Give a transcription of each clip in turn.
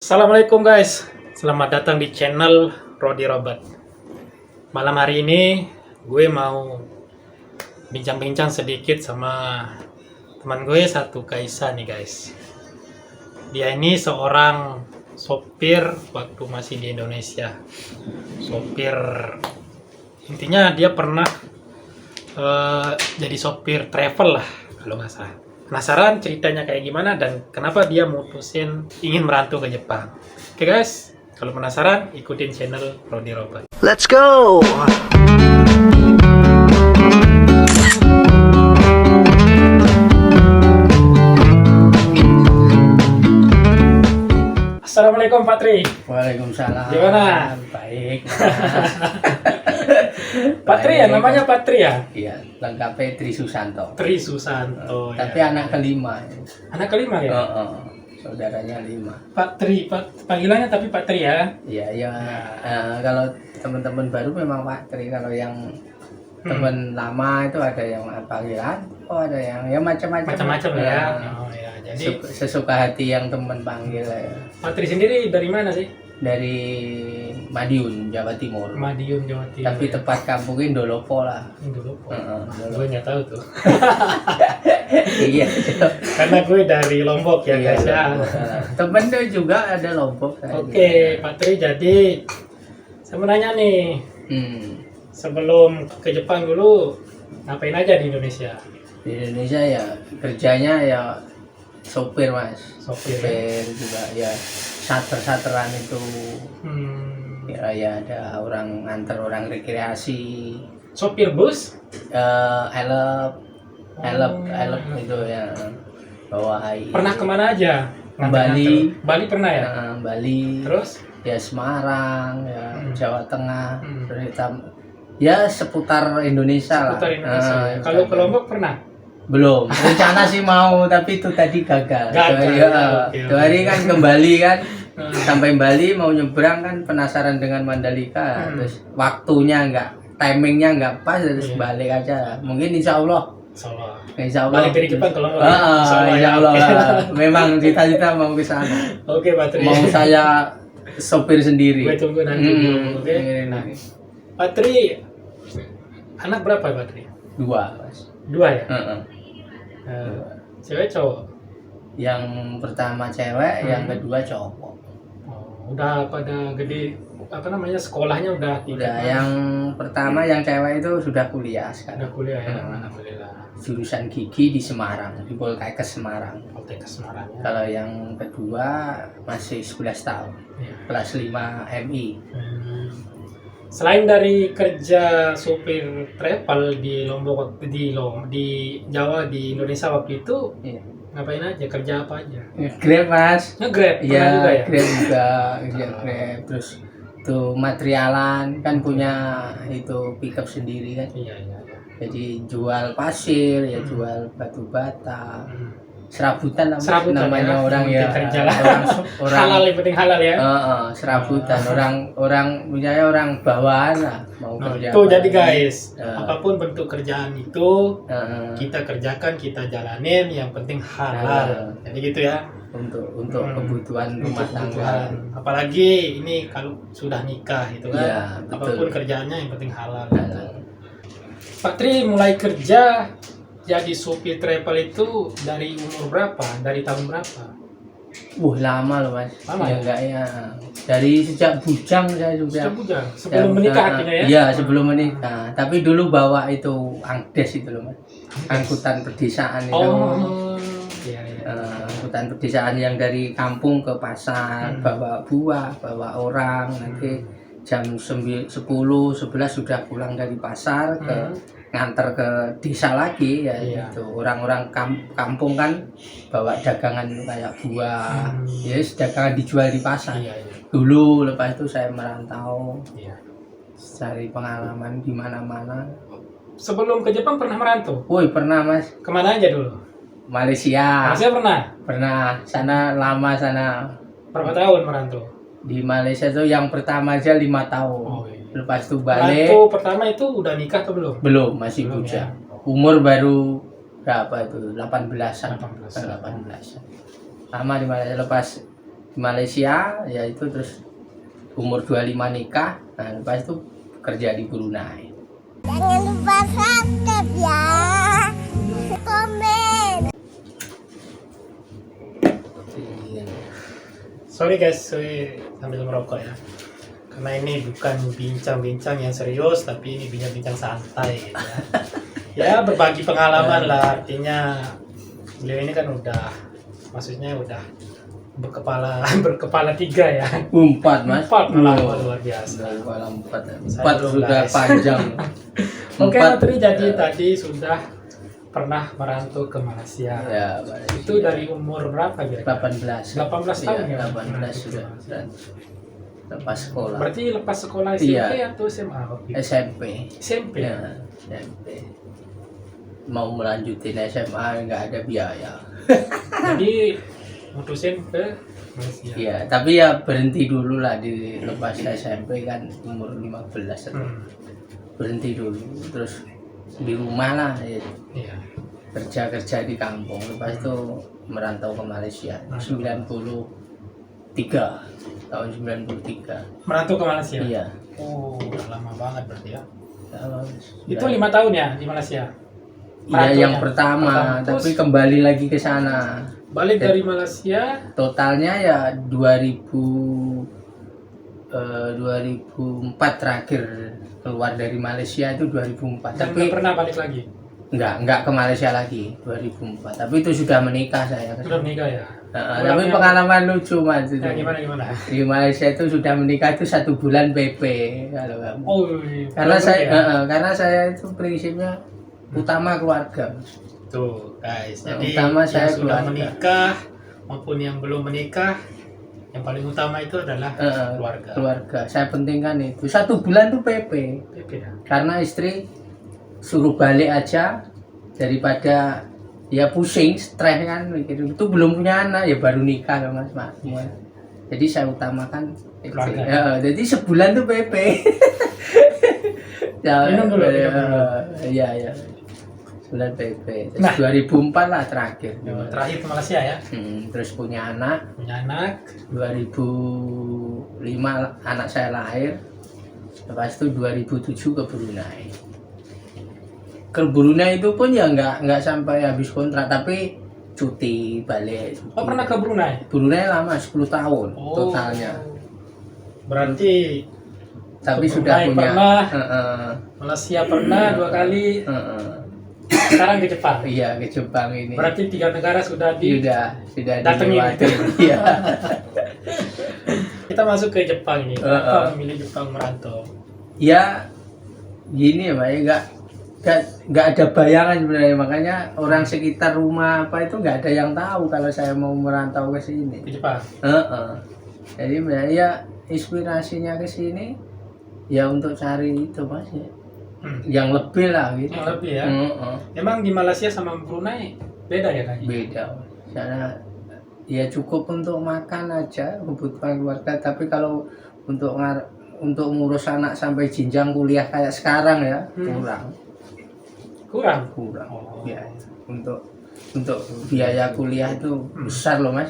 Assalamualaikum guys, selamat datang di channel Rodi Robert. Malam hari ini gue mau bincang-bincang sedikit sama teman gue satu, Kaisa nih guys. Dia ini seorang sopir waktu masih di Indonesia. Sopir, intinya dia pernah jadi sopir travel lah kalau nggak salah. Penasaran ceritanya kayak gimana dan kenapa dia mutusin ingin merantau ke Jepang. Oke guys, kalau penasaran ikutin channel Rodi Robert. Let's go! Assalamualaikum Pak Tri. Waalaikumsalam. Gimana? Baik. Pak Tri ya, namanya Pak Tri ya? Iya, lengkapnya Tri Susanto. Tri Susanto. Tapi ya. anak kelima. Anak kelima ya? Saudaranya 5. Pak Tri, panggilannya tapi Pak Tri ya? Iya, ya. Kalau teman-teman baru memang Pak Tri. Kalau yang teman lama itu ada yang panggilan, ada yang ya macam-macam. Macam-macam ya. Oh ya, jadi sesuka hati yang teman panggil ya. Pak Tri sendiri dari mana sih? Dari Madiun, Jawa Timur. Madiun, Jawa Timur. Tapi tepat kampungnya Indolopo lah. Indolopo. Indolopo. Gue nggak tahu tuh. Iya. Karena gue dari Lombok ya guys ya. Temen tuh juga ada Lombok. Oke, Pak Tri, jadi saya mau nanya nih, sebelum ke Jepang dulu ngapain aja di Indonesia? Di Indonesia ya kerjanya ya sopir mas. Sopir. Juga ya charter-charteran itu. Ya ada orang nganter orang rekreasi. Sopir bus? Elep itu ya bawa air. Pernah kemana aja? Bali. Bali pernah ya? Bali. Terus? Ya Semarang, ya Jawa Tengah, ya seputar Indonesia seputar lah. Indonesia. Kalau ke Lombok pernah? Belum. Rencana sih mau, tapi itu tadi gagal. Gagal. Itu hari kan ke Bali kan, sampai Bali mau nyebrang kan penasaran dengan Mandalika, terus waktunya timingnya nggak pas, terus balik aja. Mungkin Insya Allah. Insya Allah. Balik dari Jepang ke Lombok. Insya Allah. Memang cita-cita mau ke sana. Oke, Pak Tri. Mau saya sopir sendiri. Gue tunggu nanti di Lombok. Oke. Nah, Pak Tri, anak berapa Pak Tri? 2 mas. 2 ya? Cewek cowok? Yang pertama cewek, yang kedua cowok. Udah pada gede, sekolahnya udah? Yang pertama yang cewek itu sudah kuliah sekarang. Udah kuliah ya, alhamdulillah. Jurusan gigi di Semarang, di Poltekkes Semarang. Poltekkes Semarang ya. Kalau yang kedua masih 11 tahun, kelas 5 MI. Selain dari kerja supir travel di Lombok, di Jawa, di Indonesia waktu itu, ngapain aja? Kerja apa aja? Grab mas. Nge-Grab? Iya, juga ya? Grab juga, Grab. Terus tuh materialan kan punya itu pickup sendiri kan. Iya. Jadi jual pasir, ya jual batu bata. Serabutan namanya ya, orang ya. Kerja lah. Orang halal, yang penting halal ya. Serabutan orang punyanya orang bawaan lah mau kerja. Tuh jadi guys, apapun bentuk kerjaan itu kita kerjakan, kita jalanin, yang penting halal. Jadi gitu ya. Untuk kebutuhan rumah tangga. Apalagi ini kalau sudah nikah itu kan. Ya, apapun kerjaannya yang penting halal. Pak Tri mulai kerja jadi supir travel itu dari umur berapa? Dari tahun berapa? Lama loh mas. Lama ya? Enggak ya. Dari sejak bujang saya juga. Sejak bujang? Sebelum menikah artinya ya? Iya sebelum menikah. Tapi dulu bawa itu angdes itu loh mas. Angkutan pedesaan itu. Iya. Angkutan pedesaan yang dari kampung ke pasar, bawa buah, bawa orang. Nanti jam 10, 11 sudah pulang dari pasar ke nganter ke desa lagi ya. Gitu. Orang-orang kampung kan bawa dagangan kayak buah, dagangan dijual di pasar. Dulu lepas itu saya merantau, cari pengalaman di mana-mana. Sebelum ke Jepang pernah merantau? Pernah mas. Kemana aja dulu? Malaysia. Malaysia pernah? Pernah. Sana lama sana. Berapa tahun merantau? Di Malaysia tuh yang pertama aja 5 tahun. Lepas itu balik. Merantau pertama itu udah nikah atau belum? Belum, masih bujang. Umur baru berapa itu? 18-an. 18. Lama di Malaysia. Lepas di Malaysia, ya itu terus umur 25 nikah, nah lepas itu kerja di Brunei. Jangan lupa subscribe ya. Komen. Sorry guys, saya sambil merokok ya. Karena ini bukan bincang-bincang yang serius, tapi ini bincang-bincang santai gitu ya. Ya berbagi pengalaman lah, artinya beliau ini kan maksudnya udah berkepala 3 ya. 4 mas. 4 malah luar biasa. Kepala 4 Saya belum, sudah guys. panjang. Oke, 4, Patri, jadi tadi sudah pernah merantau ke Malaysia. ya, Malaysia. Itu dari umur berapa kira-kira? 18. 18 tahun ya? 18 sudah. Lepas sekolah. Berarti lepas sekolah SMP Iya. atau SMA waktu itu? SMP. SMP. Ya, SMP. Mau melanjutin SMA nggak ada biaya. Jadi mutusin ke Malaysia. Iya, tapi ya berhenti dulu lah di lepas SMP kan umur 15 atau berhenti dulu, terus di rumah lah ya, Iya. kerja di kampung, lepas itu merantau ke Malaysia 93 tahun 93. Merantau ke Malaysia? Iya. Oh, udah lama banget berarti ya. Kalau Itu 5 tahun ya di Malaysia? Iya Merantaunya? yang pertama, tapi Terus kembali lagi ke sana. balik dari Malaysia Totalnya ya 2004 terakhir keluar dari Malaysia itu 2004. dan Tapi nggak pernah balik lagi? enggak ke Malaysia lagi 2004. Tapi itu sudah menikah saya. Sudah menikah ya? Tapi pengalaman lucu mas itu. Ya, gimana? Di Malaysia itu sudah menikah itu 1 bulan PP kalau kamu. Oh, Karena betul saya ya? karena saya itu prinsipnya utama keluarga. Tuh guys, Nah, jadi utama yang saya sudah keluarga. menikah maupun yang belum menikah, yang paling utama itu adalah keluarga. Keluarga. Saya pentingkan itu. 1 bulan tuh PP. PP ya? Karena istri suruh balik aja daripada ya pusing, stres kan mikir itu belum punya anak ya baru nikah loh mas. Jadi saya utamakan istri. Keluarga. Ya, jadi sebulan tuh PP. Ya, Minum dulu, minum dulu. Iya. Sebulan PP. Terus Nah. 2004 lah terakhir. Terakhir ke Malaysia ya? Terus punya anak. Punya anak. 2005 anak saya lahir. Lepas itu 2007 ke Brunei. Ke Brunei itu pun ya nggak sampai habis kontrak, tapi cuti balik. Oh, pernah ke Brunei? Brunei lama 10 tahun Oh, totalnya. berarti Tapi ke sudah Brunei punya. pernah. Heeh, Malaysia pernah 2 kali, heeh. sekarang ke Jepang. Iya ke Jepang ini. Berarti 3 negara sudah di. sudah datengin dilewati. gitu. Iya. Kita masuk ke Jepang ini. Kenapa memilih Jepang merantau? Ya gini ya Pak, ya, nggak ada bayangan sebenarnya, makanya orang sekitar rumah apa itu nggak ada yang tahu kalau saya mau merantau ke sini. Ke Jepang. Jadi sebenarnya ya inspirasinya ke sini ya untuk cari itu mas ya. Yang lebih lah gitu. Yang lebih ya. Emang di Malaysia sama Brunei beda ya kayaknya? Beda. Karena ya cukup untuk makan aja kebutuhan keluarga, tapi kalau untuk ngurus anak sampai jenjang kuliah kayak sekarang ya Kurang. kurang. Ya, untuk biaya kuliah itu besar loh mas.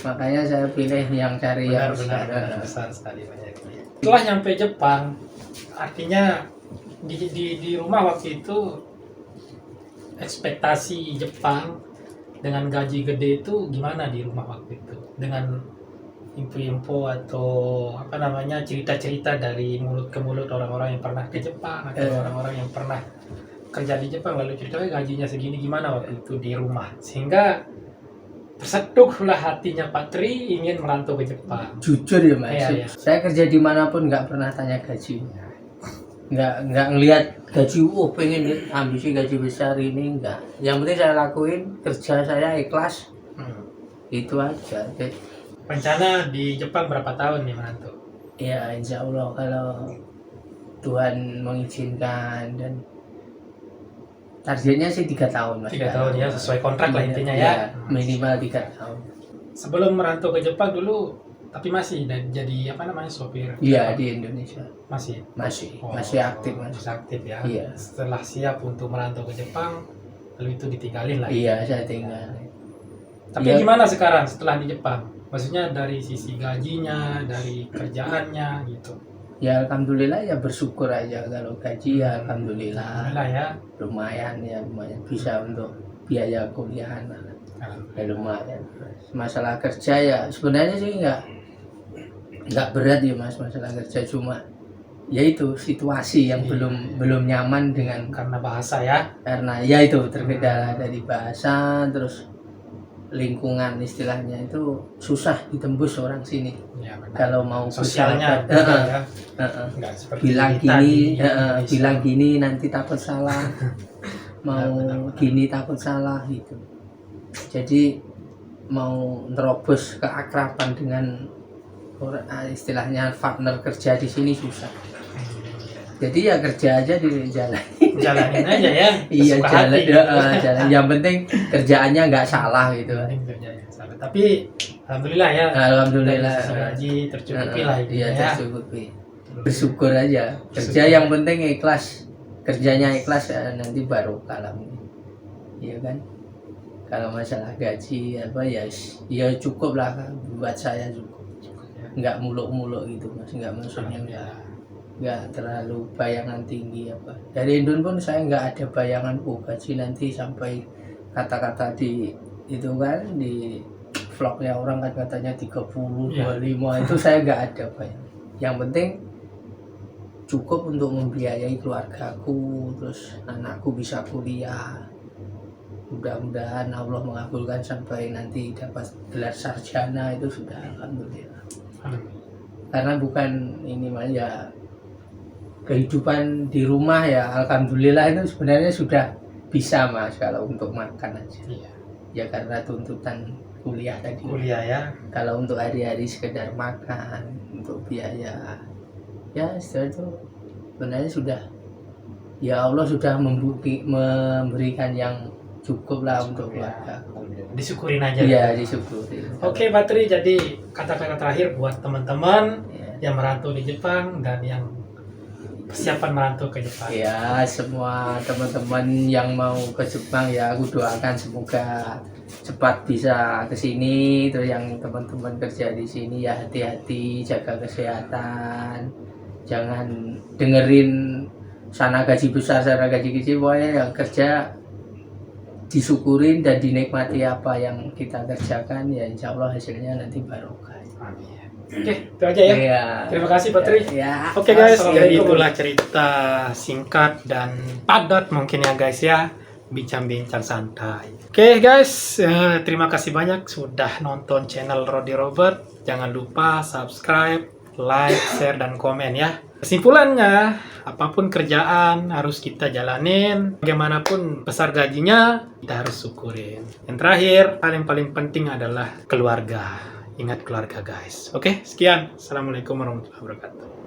Makanya saya pilih yang cari yang besar. Benar, besar sekali banyaknya. Setelah nyampe Jepang, artinya di rumah waktu itu ekspektasi Jepang dengan gaji gede itu gimana di rumah waktu itu? Dengan info-info atau apa namanya cerita-cerita dari mulut ke mulut orang-orang yang pernah ke Jepang atau orang-orang yang pernah kerja di Jepang lalu ceritanya gajinya segini, gimana waktu itu di rumah sehingga tersetuklah hatinya Pak Tri ingin merantau ke Jepang. Jujur ya mas, Iya. saya kerja dimanapun nggak pernah tanya gaji, nggak ngelihat gaji, pengen ambisi gaji besar ini enggak. Yang penting saya lakuin kerja saya ikhlas, itu aja. Rencana di Jepang berapa tahun nih merantau? Ya insya Allah kalau Tuhan mengizinkan, dan targetnya sih 3 tahun mas. 3 tahun ya, sesuai kontrak lah intinya ya. Minimal 3 tahun. Sebelum merantau ke Jepang dulu, tapi masih jadi apa namanya sopir? Iya di Indonesia Masih masih aktif mas. Masih aktif ya. Iya. Setelah siap untuk merantau ke Jepang, lalu itu ditinggalin lagi. Iya saya tinggal. Tapi Iya. gimana sekarang setelah di Jepang? Maksudnya dari sisi gajinya, dari kerjaannya gitu. Ya alhamdulillah ya bersyukur aja, kalau gaji ya alhamdulillah Alhamdulillah ya. lumayan bisa untuk biaya kuliah anak. Ya lumayan. Masalah kerja ya sebenarnya sih nggak berat ya Mas, masalah kerja, cuma ya itu situasi yang belum nyaman dengan, Karena bahasa ya. karena ya itu terkendala dari bahasa, terus lingkungan istilahnya itu susah ditembus orang sini. Ya, benar. Kalau mau Sosialnya bersahabat, beda ya. Nggak seperti bilang kita gini, di Indonesia. bilang gini nanti takut salah, mau Benar. gini takut salah gitu. Jadi mau nerobos keakraban dengan orang, istilahnya partner kerja di sini susah. Jadi ya kerja aja di jalan. Jalanin aja ya. Iya sesuka jalan, hati. jalan. Yang penting kerjaannya nggak salah gitu. Yang penting kerjanya salah. Tapi alhamdulillah ya. Alhamdulillah. Dari sisi gaji tercukupi lah Iya gitu ya. tercukupi. Bersyukur aja. Kerja yang penting ikhlas. Kerjanya ikhlas ya, nanti baru kalah. Iya kan? Kalau masalah gaji apa ya cukup lah, buat saya cukup. Nggak muluk-muluk gitu Mas, nggak maksudnya nggak terlalu bayangan tinggi apa. Dari Indon pun saya nggak ada bayangan gaji nanti sampai kata-kata di itu kan di vlognya orang kan katanya 30, 25 itu saya nggak ada bayangan. Yang penting cukup untuk membiayai keluargaku, terus anakku bisa kuliah. Mudah-mudahan Allah mengabulkan sampai nanti dapat gelar sarjana, itu sudah alhamdulillah. Karena bukan ini mah ya kehidupan di rumah ya alhamdulillah itu sebenarnya sudah bisa Mas kalau untuk makan aja. Iya. Ya karena tuntutan kuliah tadi. Kuliah ya. Kalau untuk hari-hari sekedar makan, untuk biaya ya setelah itu sebenarnya sudah, ya Allah sudah memberikan yang cukup lah untuk keluarga. Disyukurin aja. Iya disyukuri. Oke Patri, jadi kata-kata terakhir buat teman-teman Ya. yang merantau di Jepang dan yang persiapan merantau ke Jepang. Ya semua teman-teman yang mau ke Jepang ya aku doakan semoga cepat bisa ke sini. Terus yang teman-teman kerja di sini ya hati-hati, jaga kesehatan, jangan dengerin sana gaji besar sana gaji kecil, pokoknya yang kerja disyukurin dan dinikmati apa yang kita kerjakan, ya insya Allah hasilnya nanti barokah. Amin. Oke, itu aja ya. Ya. Terima kasih Patri. Ya. Oke guys, jadi Assalamualaikum. itulah cerita singkat dan padat mungkin ya guys ya, bincang-bincang santai. Oke guys, terima kasih banyak sudah nonton channel Rodi Robert. Jangan lupa subscribe, like, share, dan komen ya. Kesimpulannya, apapun kerjaan harus kita jalanin. Bagaimanapun besar gajinya, kita harus syukurin. Yang terakhir, paling penting adalah keluarga. Ingat keluarga guys. Oke, sekian. Assalamualaikum warahmatullahi wabarakatuh.